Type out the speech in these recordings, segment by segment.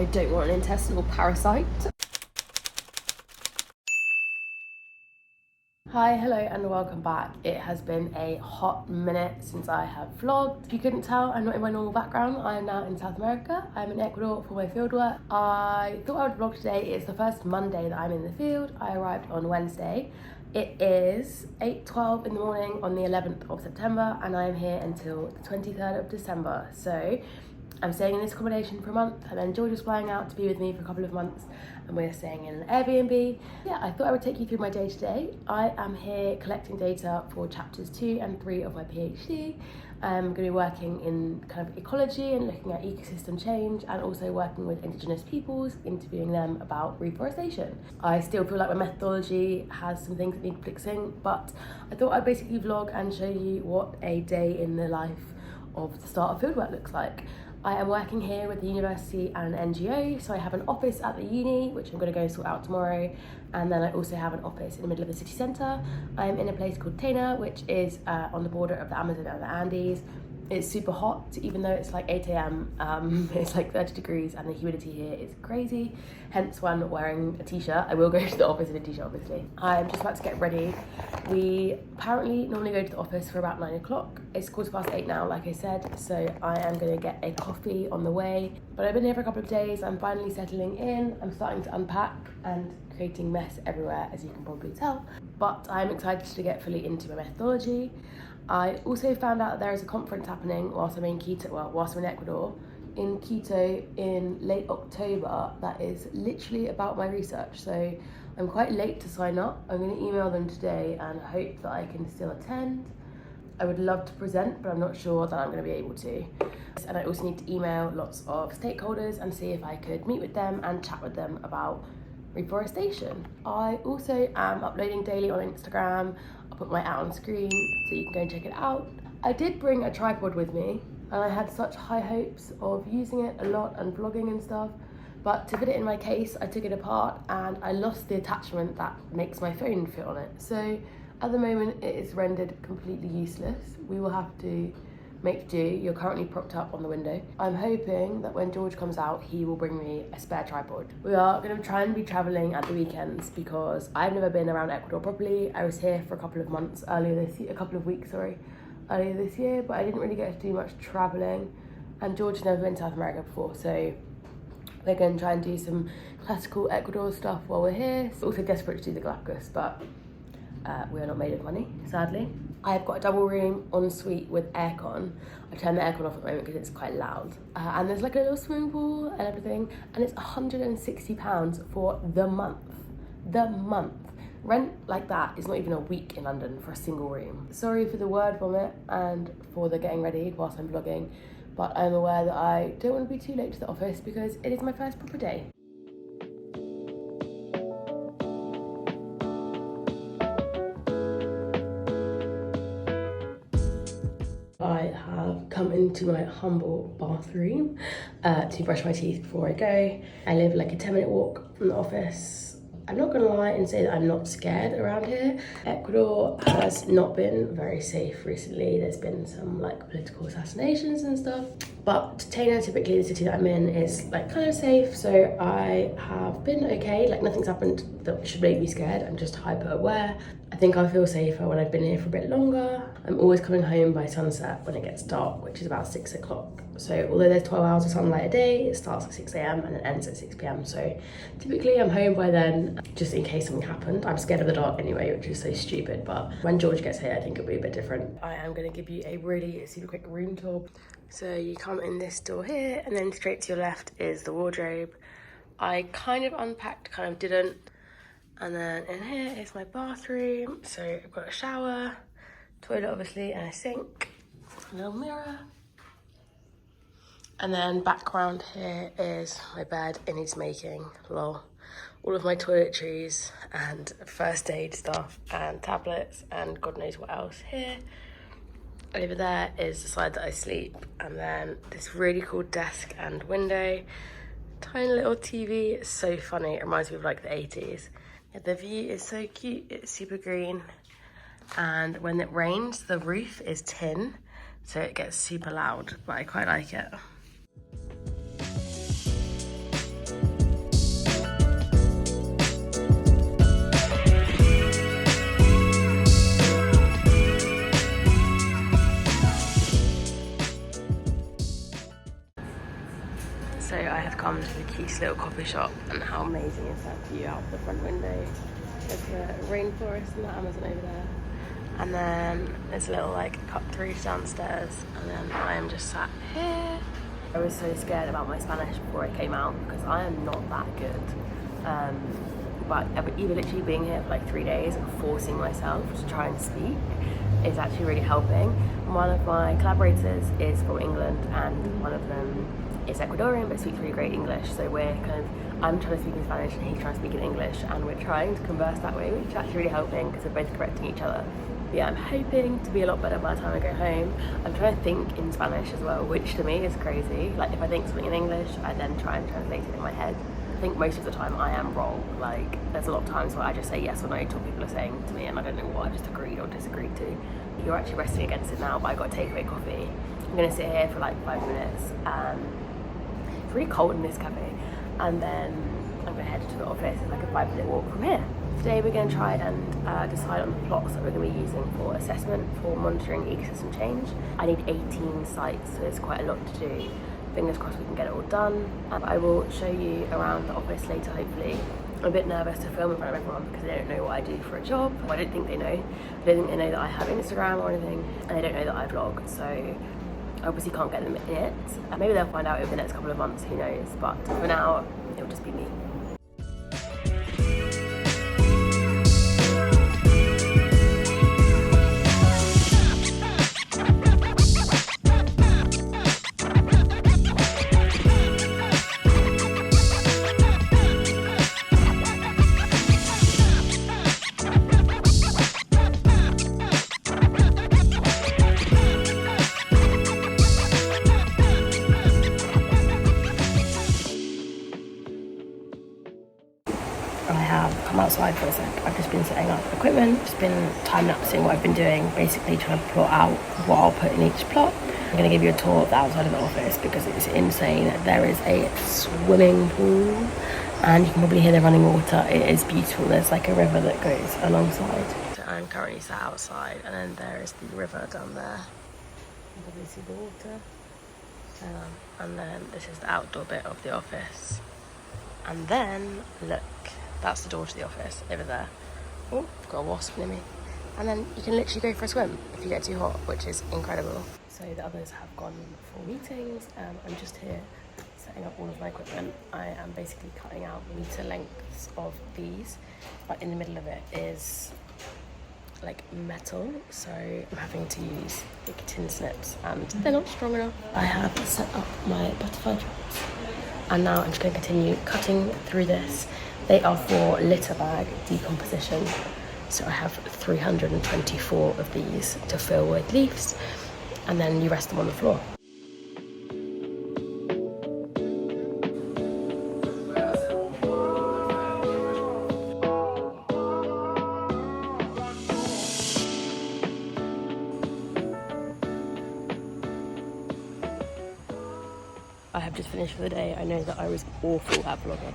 I don't want an intestinal parasite. Hi, hello and welcome back. It has been a hot minute since I have vlogged. If you couldn't tell, I'm not in my normal background. I am now in South America. I'm in Ecuador for my fieldwork. I thought I would vlog today. It's the first Monday that I'm in the field. I arrived on Wednesday. It is 8:12 in the morning on the 11th of September and I'm here until the 23rd of December. So I'm staying in this accommodation for a month and then George is flying out to be with me for a couple of months and we're staying in an Airbnb. Yeah, I thought I would take you through my day today. I am here collecting data for chapters 2 and 3 of my PhD. I'm going to be working in kind of ecology and looking at ecosystem change and also working with indigenous peoples, interviewing them about reforestation. I still feel like my methodology has some things that need fixing, but I thought I'd basically vlog and show you what a day in the life of the start of fieldwork looks like. I am working here with the university and an NGO, so I have an office at the uni, which I'm going to go sort out tomorrow, and then I also have an office in the middle of the city centre. I'm in a place called Tena, which is on the border of the Amazon and the Andes. It's super hot, even though it's like 8 AM, it's like 30 degrees and the humidity here is crazy, hence why I'm not wearing a t-shirt. I will go to the office in a t-shirt, obviously. I'm just about to get ready. We apparently normally go to the office for about 9 o'clock. It's 8:15 now, like I said, so I am going to get a coffee on the way. But I've been here for a couple of days, I'm finally settling in, I'm starting to unpack and creating mess everywhere, as you can probably tell. But I'm excited to get fully into my methodology. I also found out that there is a conference happening whilst I'm in Quito, whilst I'm in Ecuador, in Quito in late October that is literally about my research. So I'm quite late to sign up. I'm going to email them today and hope that I can still attend. I would love to present, but I'm not sure that I'm going to be able to. And I also need to email lots of stakeholders and see if I could meet with them and chat with them about reforestation. I also am uploading daily on Instagram. I'll put my ad on screen so you can go and check it out. I did bring a tripod with me and I had such high hopes of using it a lot and vlogging and stuff, but to fit it in my case I took it apart and I lost the attachment that makes my phone fit on it. So at the moment it is rendered completely useless. We will have to make do. You're currently propped up on the window. I'm hoping that when George comes out, he will bring me a spare tripod. We are going to try and be travelling at the weekends because I've never been around Ecuador properly. I was here for a couple of weeks earlier this year, but I didn't really get to do much travelling. And George has never been to South America before, so we're going to try and do some classical Ecuador stuff while we're here. So also desperate to do the Galapagos, but we are not made of money, sadly. I've got a double room ensuite with aircon. I turned the aircon off at the moment because it's quite loud. And there's like a little swimming pool and everything. And it's £160 for the month. The month. Rent like that is not even a week in London for a single room. Sorry for the word vomit and for the getting ready whilst I'm vlogging. But I'm aware that I don't want to be too late to the office because it is my first proper day. I have come into my humble bathroom to brush my teeth before I go. I live like a 10-minute walk from the office. I'm not gonna lie and say that I'm not scared around here. Ecuador has not been very safe recently. There's been some like political assassinations and stuff. But Tena, typically the city that I'm in, is like kind of safe. So I have been okay. Like nothing's happened that should make me scared. I'm just hyper aware. I think I'll feel safer when I've been here for a bit longer. I'm always coming home by sunset when it gets dark, which is about 6 o'clock. So although there's 12 hours of sunlight a day, it starts at 6 AM and it ends at 6 PM. So typically I'm home by then, just in case something happened. I'm scared of the dark anyway, which is so stupid. But when George gets here, I think it'll be a bit different. I am gonna give you a really super quick room tour. So you come in this door here and then straight to your left is the wardrobe. I kind of unpacked, kind of didn't. And then in here is my bathroom. So I've got a shower, toilet obviously, and a sink, a little mirror. And then background here is my bed it needs making, lol. All of my toiletries and first aid stuff and tablets and God knows what else here. Over there is the side that I sleep, and then this really cool desk and window. Tiny little TV, it's so funny, it reminds me of like the 80s. Yeah, the view is so cute, it's super green. And when it rains, the roof is tin, so it gets super loud, but I quite like it. has come to the cutest little coffee shop, and how amazing is that view out the front window. There's the rainforest and the Amazon over there. And then there's a little like cut-through downstairs, and then I am just sat here. I was so scared about my Spanish before it came out because I am not that good. But even literally being here for like 3 days and forcing myself to try and speak is actually really helping. One of my collaborators is from England, and one of them is Ecuadorian but speaks really great English. So we're I'm trying to speak in Spanish and he's trying to speak in English, and we're trying to converse that way, which is actually really helping because we're both correcting each other. But yeah, I'm hoping to be a lot better by the time I go home. I'm trying to think in Spanish as well, which to me is crazy. Like if I think something in English, I then try and translate it in my head. I think most of the time I am wrong. Like there's a lot of times where I just say yes or no to what people are saying to me, and I don't know what I just agreed or disagreed to. You're actually resting against it now, but I got a takeaway coffee. I'm gonna sit here for like 5 minutes. It's really cold in this cafe, and then I'm gonna head to the office. It's like a 5-minute walk from here. Today we're gonna try and decide on the plots that we're gonna be using for assessment for monitoring ecosystem change. I need 18 sites, so there's quite a lot to do. Fingers crossed we can get it all done. I will show you around the office later, hopefully. I'm a bit nervous to film in front of everyone because they don't know what I do for a job. Well, I don't think they know. I don't think they know that I have Instagram or anything, and they don't know that I vlog, so I obviously can't get them in it. Maybe they'll find out over the next couple of months, who knows, but for now, it'll just be me. Outside for a sec. I've just been setting up equipment, just been time-lapsing what I've been doing, basically trying to plot out what I'll put in each plot. I'm going to give you a tour of the outside of the office because it's insane. There is a swimming pool and you can probably hear the running water. It is beautiful. There's like a river that goes alongside. So I'm currently sat outside, and then there is the river down there. You can probably see the water. And then this is the outdoor bit of the office. And then, look, that's the door to the office over there. Oh, got a wasp near me. And then you can literally go for a swim if you get too hot, which is incredible. So the others have gone for meetings. I'm just here setting up all of my equipment. I am basically cutting out meter lengths of these, but in the middle of it is like metal, so I'm having to use big tin snips and they're not strong enough. I have set up my butterfly traps, and now I'm just going to continue cutting through this. They are for litter bag decomposition. So I have 324 of these to fill with leaves, and then you rest them on the floor. I have just finished for the day. I know that I was awful at vlogging.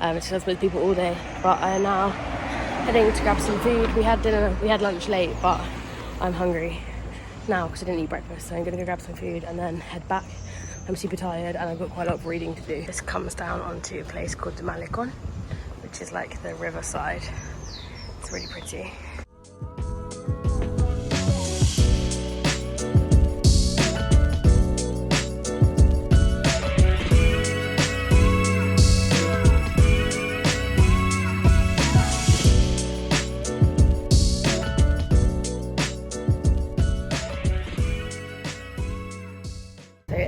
It's just with people all day, but I am now heading to grab some food. We had lunch late, but I'm hungry now because I didn't eat breakfast, so I'm gonna go grab some food and then head back. I'm super tired and I've got quite a lot of reading to do. This comes down onto a place called the Malecon, which is like the riverside. It's really pretty.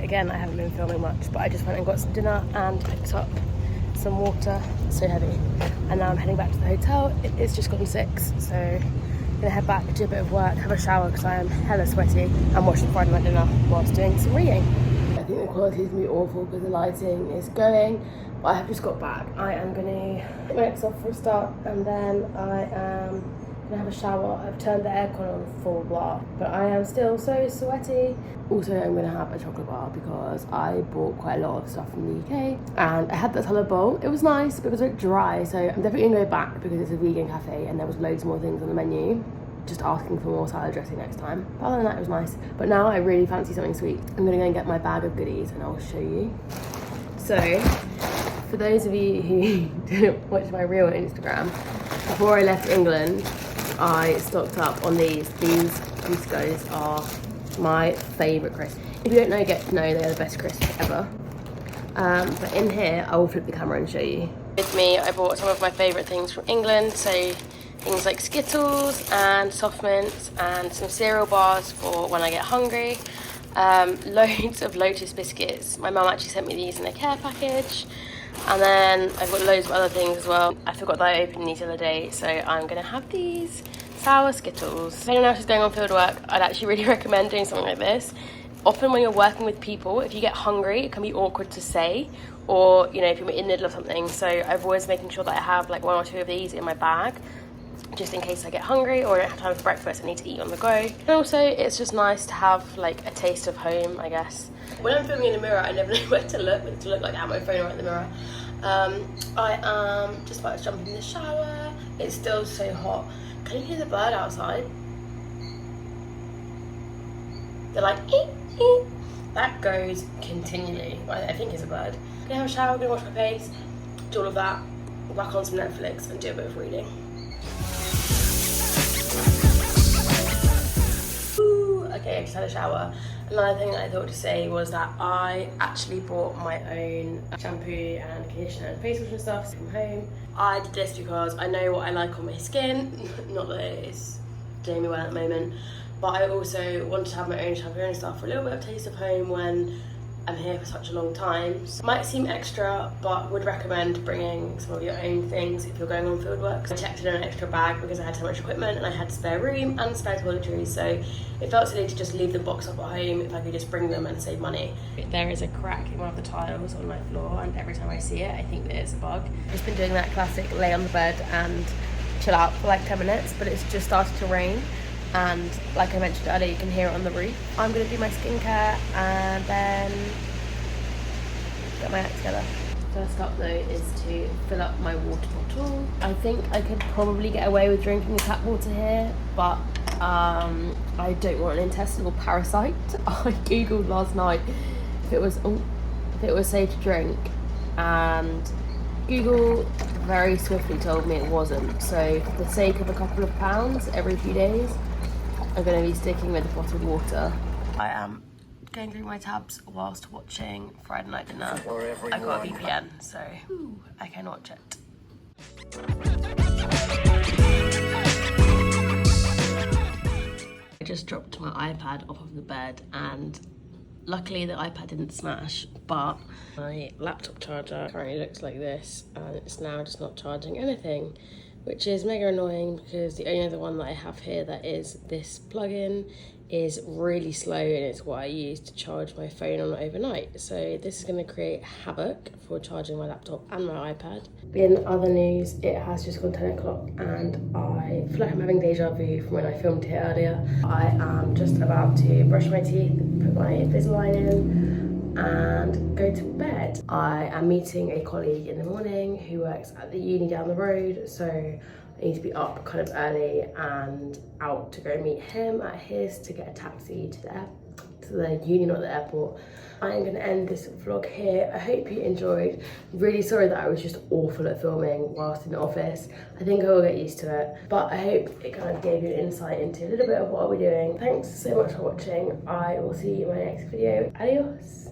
Again, I haven't been filming much, but I just went and got some dinner and picked up some water. It's so heavy. And now I'm heading back to the hotel. It's just gotten 6, so I'm gonna head back, do a bit of work, have a shower because I am hella sweaty, and watch the Friday night dinner whilst doing some reading. I think the quality is gonna be awful because the lighting is going, but I have just got back. I am gonna put my legs off for a start, and then I am gonna have a shower. I've turned the aircon on full blast, but I am still so sweaty. Also, I'm gonna have a chocolate bar because I bought quite a lot of stuff from the UK, and I had that salad bowl. It was nice, but it was a bit dry, so I'm definitely gonna go back because it's a vegan cafe and there was loads more things on the menu. Just asking for more salad dressing next time. But other than that, it was nice. But now I really fancy something sweet. I'm gonna go and get my bag of goodies and I'll show you. So, for those of you who didn't watch my reel on Instagram, before I left England, I stocked up on these. These guys are my favourite crisps. If you don't know, get to know, they're the best crisps ever. But in here, I will flip the camera and show you. With me, I bought some of my favourite things from England, so things like Skittles and soft mints and some cereal bars for when I get hungry. Loads of Lotus biscuits. My mum actually sent me these in a care package. And then I've got loads of other things as well. I forgot that I opened these the other day, so I'm gonna have these sour Skittles. If anyone else is going on field work, I'd actually really recommend doing something like this. Often when you're working with people, if you get hungry, it can be awkward to say, or you know, if you're in the middle of something. So I've always making sure that I have like 1 or 2 of these in my bag, just in case I get hungry or I don't have time for breakfast, I need to eat on the go. And also, it's just nice to have like a taste of home, I guess. When I'm filming in the mirror, I never know where to look like I have my phone right in the mirror. I am just about to jump in the shower. It's still so hot. Can you hear the bird outside? They're like, eep, eep. That goes continually. I think it's a bird. I'm gonna have a shower, I'm gonna wash my face, do all of that, whack on some Netflix and do a bit of reading. Ooh, okay, I just had a shower. Another thing that I thought to say was that I actually bought my own shampoo and conditioner and face wash and stuff from home. I did this because I know what I like on my skin, not that it's doing me well at the moment, but I also wanted to have my own shampoo and stuff for a little bit of taste of home when I'm here for such a long time. So it might seem extra, but would recommend bringing some of your own things if you're going on field work. I checked in an extra bag because I had so much equipment and I had spare room and spare toiletries, so it felt silly to just leave them boxed up at home if I could just bring them and save money. There is a crack in one of the tiles on my floor, and every time I see it, I think that it's a bug. I've just been doing that classic lay on the bed and chill out for like 10 minutes, but it's just started to rain. And like I mentioned earlier, you can hear it on the roof. I'm gonna do my skincare and then get my act together. First up though is to fill up my water bottle. I think I could probably get away with drinking the tap water here, but I don't want an intestinal parasite. I googled last night if it was safe to drink, and Google very swiftly told me it wasn't. So for the sake of a couple of pounds every few days, I'm going to be sticking with the bottled water. I am going through my tabs whilst watching Friday Night Dinner. I got a VPN, so I can watch it. I just dropped my iPad off of the bed, and luckily the iPad didn't smash, but my laptop charger currently looks like this, and it's now just not charging anything, which is mega annoying because the only other one that I have here that is this plug-in is really slow, and it's what I use to charge my phone on overnight. So this is going to create havoc for charging my laptop and my iPad. In other news, it has just gone 10 o'clock and I feel like I'm having deja vu from when I filmed here earlier. I am just about to brush my teeth, put my Invisalign in and go to bed. I am meeting a colleague in the morning who works at the uni down the road, so I need to be up kind of early and out to go meet him at his to get a taxi to the uni, not the airport. I am going to end this vlog here. I hope you enjoyed. Really sorry that I was just awful at filming whilst in the office. I think I will get used to it, but I hope it kind of gave you an insight into a little bit of what we're doing. Thanks so much for watching. I will see you in my next video. Adios.